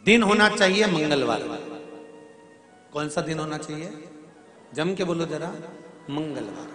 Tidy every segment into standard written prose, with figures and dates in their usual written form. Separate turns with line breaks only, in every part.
दिन होना चाहिए मंगलवार। कौन सा दिन होना चाहिए? जम के बोलो जरा। मंगलवार।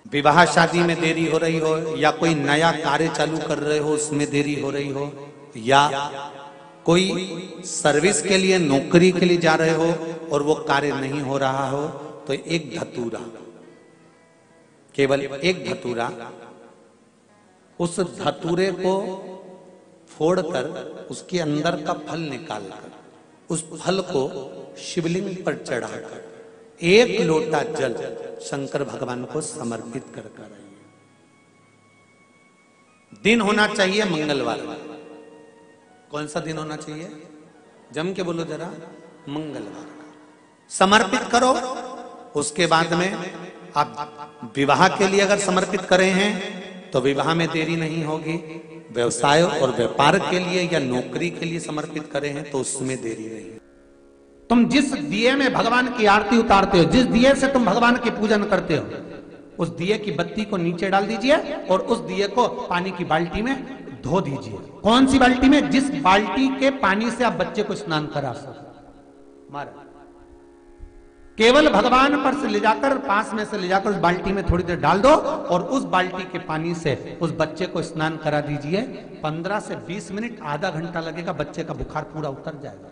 विवाह शादी में देरी हो रही हो, या कोई नया कार्य चालू कर रहे हो उसमें देरी हो रही हो, या कोई सर्विस के लिए नौकरी के लिए जा रहे हो और वो कार्य नहीं हो रहा हो, तो एक धतूरा, केवल एक धतूरा, उस धतूरे को फोड़कर उसके अंदर का फल निकालकर उस फल को शिवलिंग पर चढ़ाकर एक लोटा जल शंकर भगवान को समर्पित कर आइए। दिन होना चाहिए मंगलवार। कौन सा दिन होना चाहिए? जम के बोलो जरा। मंगलवार का समर्पित करो। उसके बाद में आप विवाह के लिए अगर समर्पित करें हैं तो विवाह में देरी नहीं होगी। व्यवसाय और व्यापार के लिए या नौकरी के लिए समर्पित करें हैं तो उसमें देरी नहीं। तुम जिस दिए में भगवान की आरती उतारते हो, जिस दिए से तुम भगवान की पूजन करते हो, उस दिए की बत्ती को नीचे डाल दीजिए और उस दिए को पानी की बाल्टी में धो दीजिए। कौन सी बाल्टी में? जिस बाल्टी के पानी से आप बच्चे को स्नान करा सको। मारा केवल भगवान पर से ले जाकर, पास में से ले जाकर उस बाल्टी में थोड़ी देर डाल दो और उस बाल्टी के पानी से उस बच्चे को स्नान करा दीजिए। 15 से 20 मिनट, आधा घंटा लगेगा, बच्चे का बुखार पूरा उतर जाएगा।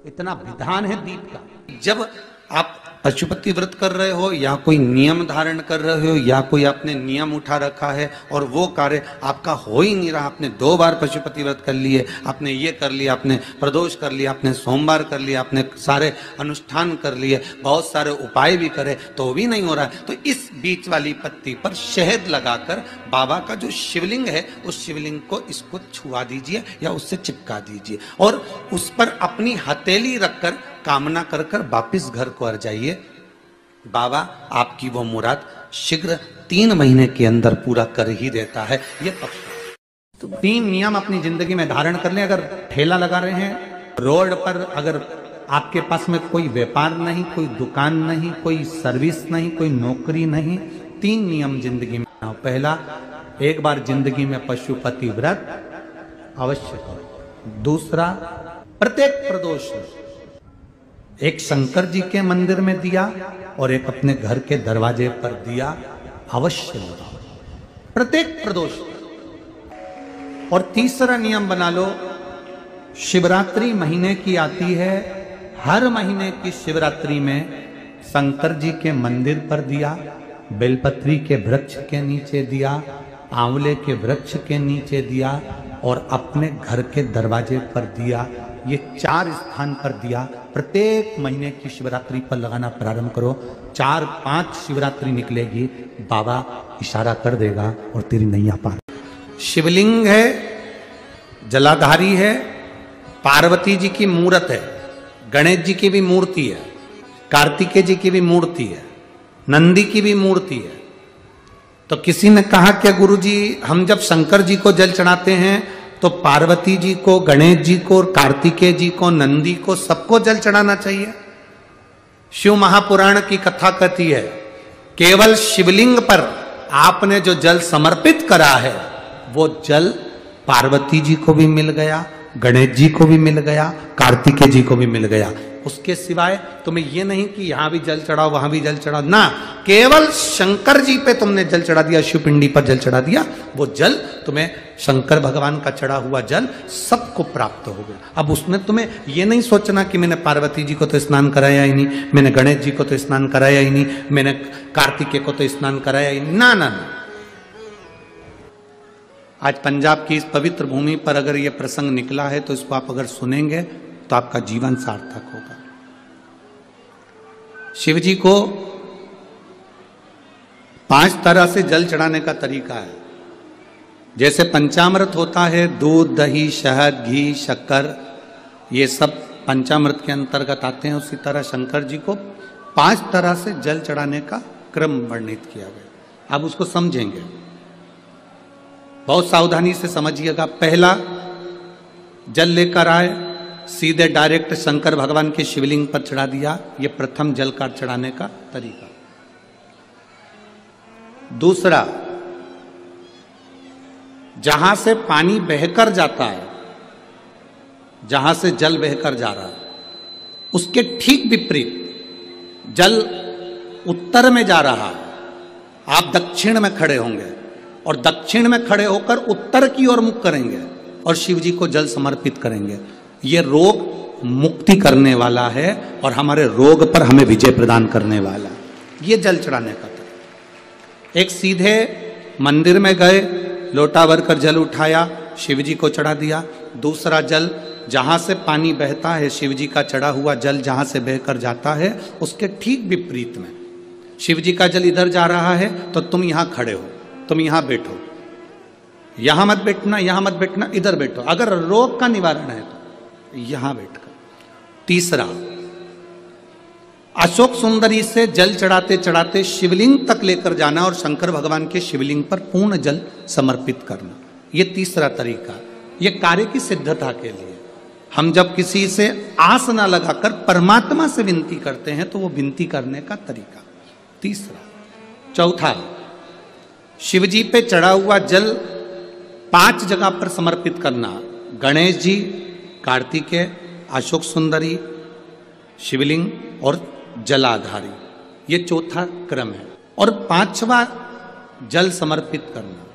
इतना विधान है दीप का। जब आप पशुपति व्रत कर रहे हो या कोई नियम धारण कर रहे हो या कोई आपने नियम उठा रखा है और वो कार्य आपका हो ही नहीं रहा, आपने 2 बार पशुपति व्रत कर लिए, आपने ये कर लिया, आपने प्रदोष कर लिया, आपने सोमवार कर लिया, आपने सारे अनुष्ठान कर लिए, बहुत सारे उपाय भी करे तो भी नहीं हो रहा है, तो इस बीच वाली पत्ती पर शहद लगाकर बाबा का जो शिवलिंग है उस शिवलिंग को इसको छुआ दीजिए या उससे चिपका दीजिए और उस पर अपनी हथेली रखकर कामना कर कर वापिस घर को आ जाइए। बाबा आपकी वो मुराद शीघ्र 3 महीने के अंदर पूरा कर ही देता है, ये पक्का। तो 3 नियम अपनी जिंदगी में धारण कर लें। अगर ठेला लगा रहे हैं रोड पर, अगर आपके पास में कोई व्यापार नहीं, कोई दुकान नहीं, कोई सर्विस नहीं, कोई नौकरी नहीं, 3 नियम जिंदगी में। पहला, एक बार जिंदगी में पशुपति व्रत अवश्य करो। दूसरा, प्रत्येक प्रदोष एक शंकर जी के मंदिर में दिया और एक अपने घर के दरवाजे पर दिया अवश्य लगाओ, प्रत्येक प्रदोष। और तीसरा नियम बना लो, शिवरात्रि महीने की आती है, हर महीने की शिवरात्रि में शंकर जी के मंदिर पर दिया, बेलपत्री के वृक्ष के नीचे दिया, आंवले के वृक्ष के नीचे दिया और अपने घर के दरवाजे पर दिया। ये 4 स्थान पर दिया। प्रत्येक महीने की शिवरात्रि पर लगाना प्रारंभ करो। 4-5 शिवरात्रि निकलेगी, बाबा इशारा कर देगा और तेरी नैया पार। शिवलिंग है, जलाधारी है, पार्वती जी की मूर्त है, गणेश जी की भी मूर्ति है, कार्तिकेय जी की भी मूर्ति है, नंदी की भी मूर्ति है। तो किसी ने कहा कि गुरुजी हम जब शंकर जी को जल चढ़ाते हैं तो पार्वती जी को, गणेश जी को, कार्तिकेय जी को, नंदी को, सबको जल चढ़ाना चाहिए। शिव महापुराण की कथा कहती है केवल शिवलिंग पर आपने जो जल समर्पित करा है वो जल पार्वती जी को भी मिल गया, गणेश जी को भी मिल गया, कार्तिकेय जी को भी मिल गया। उसके सिवाय तुम्हें ये नहीं कि यहां भी जल चढ़ाओ वहां भी जल चढ़ाओ, ना, केवल शंकर जी पे तुमने जल चढ़ा दिया, शिवपिंडी पर जल चढ़ा दिया, वो जल तुम्हें शंकर भगवान का चढ़ा हुआ जल सबको प्राप्त हो गया। अब उसमें तुम्हें ये नहीं सोचना कि मैंने पार्वती जी को तो स्नान कराया ही नहीं, मैंने गणेश जी को तो स्नान कराया ही नहीं, मैंने कार्तिकेय को तो स्नान कराया ही नहीं, ना ना ना। आज पंजाब की इस पवित्र भूमि पर अगर ये प्रसंग निकला है तो इसको आप अगर सुनेंगे तो आपका जीवन सार्थक होगा। शिव जी को 5 तरह से जल चढ़ाने का तरीका है। जैसे पंचामृत होता है, दूध, दही, शहद, घी, शक्कर, ये सब पंचामृत के अंतर्गत आते हैं, उसी तरह शंकर जी को 5 तरह से जल चढ़ाने का क्रम वर्णित किया गया। अब उसको समझेंगे, बहुत सावधानी से समझिएगा। पहला, जल लेकर आए, सीधे डायरेक्ट शंकर भगवान के शिवलिंग पर चढ़ा दिया, ये प्रथम जल का चढ़ाने का तरीका। दूसरा, जहां से पानी बहकर जाता है जहां से जल बहकर जा रहा है, उसके ठीक विपरीत जल उत्तर में जा रहा है, आप दक्षिण में खड़े होंगे और दक्षिण में खड़े होकर उत्तर की ओर मुख करेंगे और शिव जी को जल समर्पित करेंगे। ये रोग मुक्ति करने वाला है और हमारे रोग पर हमें विजय प्रदान करने वाला है। ये जल चढ़ाने का तरीका। एक सीधे मंदिर में गए, लोटा भरकर जल उठाया, शिव जी को चढ़ा दिया। दूसरा जल जहां से पानी बहता है, शिव जी का चढ़ा हुआ जल जहां से बहकर जाता है, उसके ठीक विपरीत में शिव जी का जल इधर जा रहा है तो तुम यहां खड़े हो, तुम यहां बैठो, यहां मत बैठना, यहां मत बैठना, इधर बैठो। अगर रोग का निवारण है तो यहां बैठकर। तीसरा, अशोक सुंदरी से जल चढ़ाते चढ़ाते शिवलिंग तक लेकर जाना और शंकर भगवान के शिवलिंग पर पूर्ण जल समर्पित करना। यह तीसरा तरीका, यह कार्य की सिद्धता के लिए। हम जब किसी से आस ना लगाकर परमात्मा से विनती करते हैं तो वो विनती करने का तरीका तीसरा। चौथा, शिव जी पे चढ़ा हुआ जल 5 जगह पर समर्पित करना। गणेश जी, कार्तिकेय, अशोक सुंदरी, शिवलिंग और जलाधारी, ये चौथा क्रम है। और 5वां जल समर्पित करना,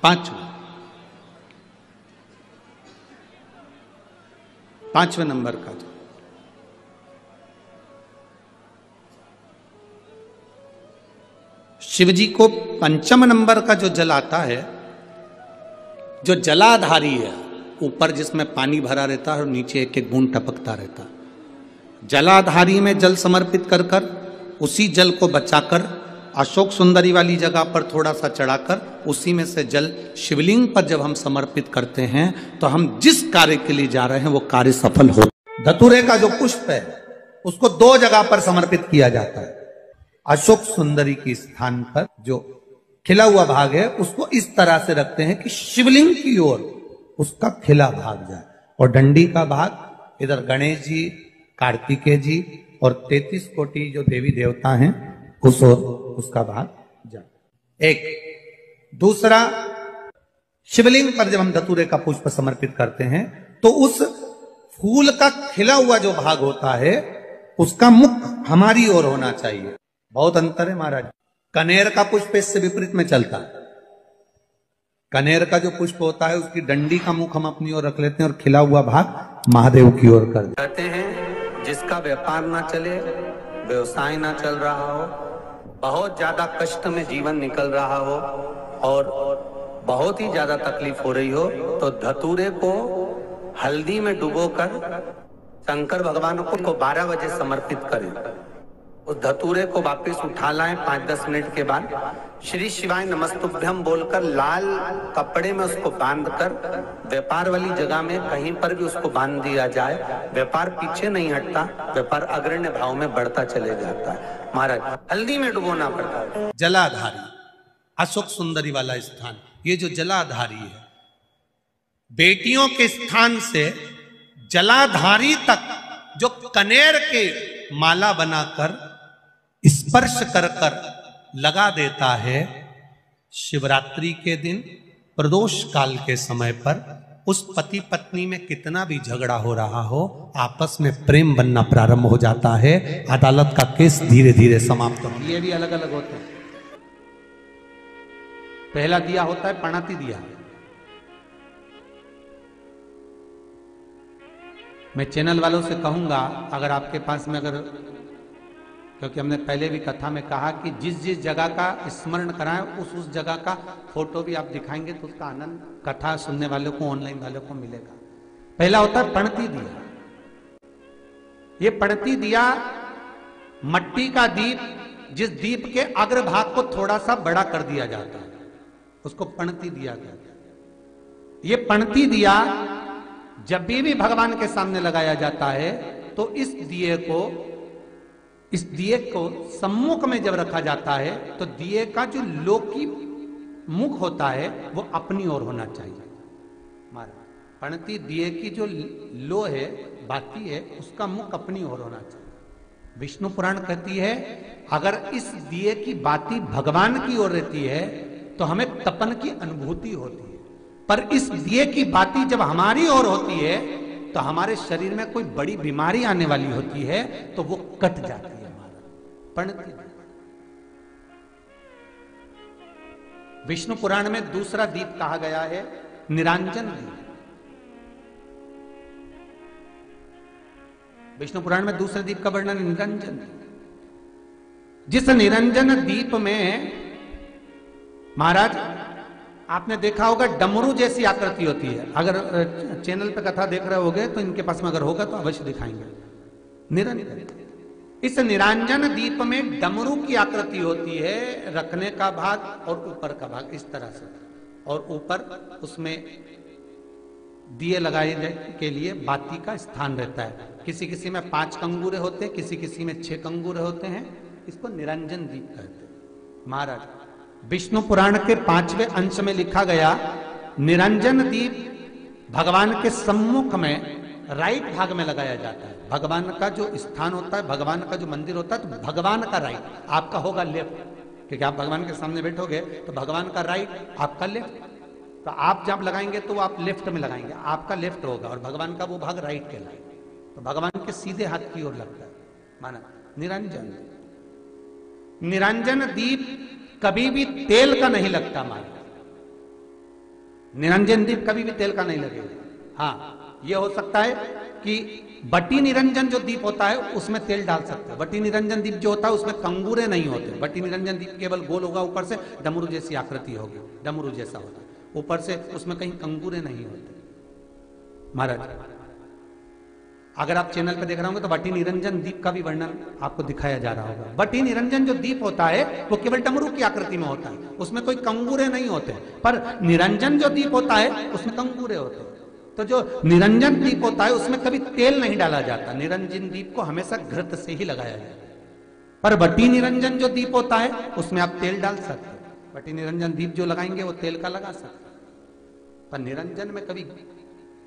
5वें नंबर का जल। शिव जी को 5वें नंबर का जो जल आता है, जो जलाधारी है, ऊपर जिसमें पानी भरा रहता है और नीचे एक एक बूंद टपकता रहता है, जलाधारी में जल समर्पित कर कर उसी जल को बचाकर अशोक सुंदरी वाली जगह पर थोड़ा सा चढ़ाकर उसी में से जल शिवलिंग पर जब हम समर्पित करते हैं तो हम जिस कार्य के लिए जा रहे हैं वो कार्य सफल हो। धतूरे का जो पुष्प है उसको 2 जगह पर समर्पित किया जाता है। अशोक सुंदरी के स्थान पर जो खिला हुआ भाग है उसको इस तरह से रखते हैं कि शिवलिंग की ओर उसका खिला भाग जाए, और डंडी का भाग इधर गणेश जी, कार्तिकेय जी और 33 कोटि जो देवी देवता हैं उस ओर उसका भाग जाए। एक दूसरा, शिवलिंग पर जब हम धतूरे का पुष्प समर्पित करते हैं तो उस फूल का खिला हुआ जो भाग होता है उसका मुख हमारी ओर होना चाहिए। बहुत अंतर है महाराज। कनेर का पुष्प इससे विपरीत में चलता है। कनेर का जो पुष्प होता है उसकी डंडी का मुख हम अपनी ओर रख लेते हैं और खिला हुआ भाग महादेव की ओर कर देते हैं।
कहते हैं जिसका व्यापार ना चले, व्यवसाय ना चल रहा हो, बहुत ज्यादा कष्ट में जीवन निकल रहा हो और बहुत ही ज्यादा तकलीफ हो रही हो, तो धतूरे को हल्दी में डुबोकर शंकर भगवान को 12 बजे समर्पित करें। उस धतूरे को वापस उठा लाएं 5-10 मिनट के बाद, श्री शिवाय नमस्तुभ्यम बोलकर लाल कपड़े में उसको बांधकर व्यापार वाली जगह में कहीं पर भी उसको बांध दिया जाए। व्यापार पीछे नहीं हटता, व्यापार अग्रण्य भाव में बढ़ता चले जाता है। महाराज, हल्दी में डुबोना पड़ता है।
जलाधारी, अशोक सुंदरी वाला स्थान, ये जो जलाधारी है, बेटियों के स्थान से जलाधारी तक जो कनेर के माला बनाकर स्पर्श कर कर लगा देता है, शिवरात्रि के दिन प्रदोष काल के समय पर उस पति पत्नी में कितना भी झगड़ा हो रहा हो, आपस में प्रेम बनना प्रारंभ हो जाता है। अदालत का केस धीरे धीरे समाप्त हो। ये भी अलग अलग होते हैं। पहला दिया होता है पणाती दिया। मैं चैनल वालों से कहूंगा, अगर आपके पास में अगर, क्योंकि हमने पहले भी कथा में कहा कि जिस जिस जगह का स्मरण कराएं उस जगह का फोटो भी आप दिखाएंगे तो उसका आनंद कथा सुनने वालों को, ऑनलाइन वालों को मिलेगा। पहला होता है पणती दिया। ये पणती दिया मट्टी का दीप, जिस दीप के अग्रभाग को थोड़ा सा बड़ा कर दिया जाता है, उसको पणती दिया कहते हैं। ये पणती दिया जब भी भगवान के सामने लगाया जाता है तो इस दिए को सम्मुख में जब रखा जाता है तो दिए का जो लोकी मुख होता है वो अपनी ओर होना चाहिए। पणती दिए की जो लो है, बाती है, उसका मुख अपनी ओर होना चाहिए। विष्णु पुराण कहती है अगर इस दिए की बाती भगवान की ओर रहती है तो हमें तपन की अनुभूति होती है, पर इस दिए की बाती जब हमारी ओर होती है तो हमारे शरीर में कोई बड़ी बीमारी आने वाली होती है तो वो कट जाती है, हमारा पणती है। विष्णु पुराण में दूसरा दीप कहा गया है निरंजन दीप। विष्णु पुराण में दूसरे दीप का वर्णन निरंजन दीप। जिस निरंजन दीप में महाराज आपने देखा होगा डमरू जैसी आकृति होती है। अगर चैनल पे कथा देख रहे होगे तो इनके पास में अगर होगा तो अवश्य दिखाएंगे। निरंजन, इस निरंजन दीप में डमरू की आकृति होती है, रखने का भाग और ऊपर का भाग इस तरह से, और ऊपर उसमें दिए लगाए के लिए बाती का स्थान रहता है। किसी किसी में 5 कंगूरे होते हैं, किसी किसी में 6 कंगूरे होते हैं। इसको निरंजन दीप कहते हैं। महाराज विष्णु पुराण के 5वें अंश में लिखा गया निरंजन दीप भगवान के सम्मुख में राइट भाग में लगाया जाता है। भगवान का जो स्थान होता है, भगवान का जो मंदिर होता है, तो भगवान का राइट, आपका होगा लेफ्ट, क्योंकि आप भगवान के सामने बैठोगे तो भगवान का राइट, आपका लेफ्ट। तो आप जब लगाएंगे तो आप लेफ्ट में लगाएंगे, आपका लेफ्ट होगा और भगवान का वो भाग राइट के लाएगा, तो भगवान के सीधे हाथ की ओर लगता है। माना निरंजन, निरंजन दीप कभी भी तेल का नहीं लगता। माना निरंजन दीप कभी भी तेल का नहीं लगेगा। हाँ, यह हो सकता है कि बटी निरंजन जो दीप होता है उसमें तेल डाल सकते हैं। बटी निरंजन दीप जो होता है उसमें कंगूरे नहीं होते। बटी निरंजन दीप केवल गोल होगा, ऊपर से डमरू जैसी आकृति होगी, डमरू जैसा होता है, ऊपर से उसमें कहीं कंगूरे नहीं होते। महाराज अगर आप चैनल पे देख रहे होंगे तो बटी निरंजन दीप का भी वर्णन आपको दिखाया जा रहा होगा। बटी निरंजन जो दीप होता है वो केवल डमरू की आकृति में होता है, उसमें कोई कंगूरे नहीं होते। पर निरंजन जो दीप होता है उसमें कंगूरे होते हैं। तो जो निरंजन दीप होता है उसमें कभी तेल नहीं डाला जाता। निरंजन दीप को हमेशा घृत से ही लगाया जाता है। पर बटी निरंजन जो दीप होता है उसमें आप तेल डाल सकते हैं। बटी निरंजन दीप जो लगाएंगे वो तेल का लगा सकते हैं, पर निरंजन में कभी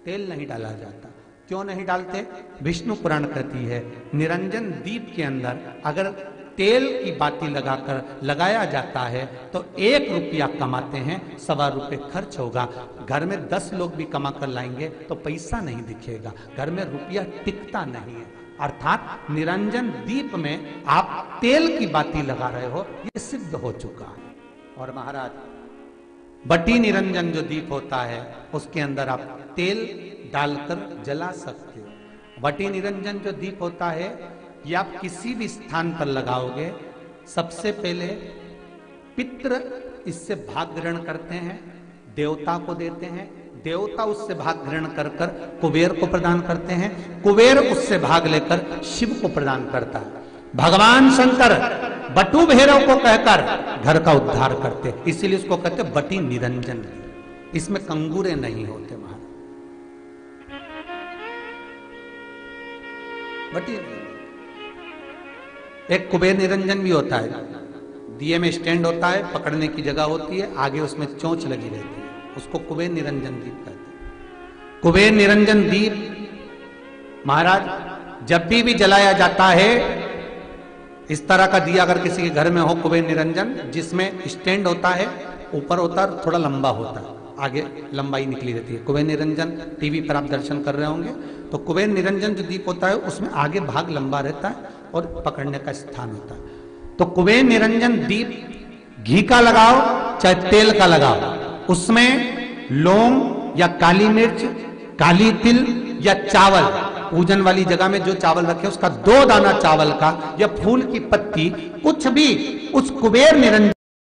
तेल नहीं डाला जाता। क्यों नहीं डालते? विष्णु पुराण कहती है निरंजन दीप के अंदर अगर तेल की बाती लगाकर लगाया जाता है तो 1 रुपया कमाते हैं, 1.25 रुपये खर्च होगा। घर में 10 लोग भी कमा कर लाएंगे तो पैसा नहीं दिखेगा, घर में रुपया टिकता नहीं है। अर्थात निरंजन दीप में आप तेल की बाती लगा रहे हो, ये सिद्ध हो चुका है। और महाराज बटी निरंजन जो दीप होता है उसके अंदर आप तेल डालकर जला सकते हो। बटी निरंजन जो दीप होता है ये आप किसी भी स्थान पर लगाओगे, सबसे पहले पितृ इससे भाग ग्रहण करते हैं, देवता को देते हैं, देवता उससे भाग ग्रहण कर कर कुबेर को प्रदान करते हैं, कुबेर उससे भाग लेकर शिव को प्रदान करता है। भगवान शंकर बटु भैरव को कहकर घर का उद्धार करते, इसीलिए उसको कहते बटी निरंजन। इसमें कंगूरे नहीं होते। महाराज बटी एक कुबेर निरंजन भी होता है, दिए में स्टैंड होता है, पकड़ने की जगह होती है, आगे उसमें चोंच लगी रहती है, उसको कुबेर निरंजन दीप कहते हैं। कुबेर निरंजन दीप महाराज जब भी जलाया जाता है, इस तरह का दिया अगर किसी के घर में हो कुबेर निरंजन, जिसमें स्टैंड होता है, ऊपर होता है, थोड़ा लंबा होता है, आगे लंबाई निकली रहती है। कुबेर निरंजन टीवी पर आप दर्शन कर रहे होंगे तो कुबेर निरंजन जो दीप होता है उसमें आगे भाग लंबा रहता है और पकड़ने का स्थान होता है। तो कुबेर निरंजन दीप घी का लगाओ चाहे तेल का लगाओ, उसमें लौंग या काली मिर्च, काली तिल या चावल, पूजन वाली जगह में जो चावल रखे उसका 2 दाना चावल का या फूल की पत्ती, कुछ भी उस कुबेर निरंजन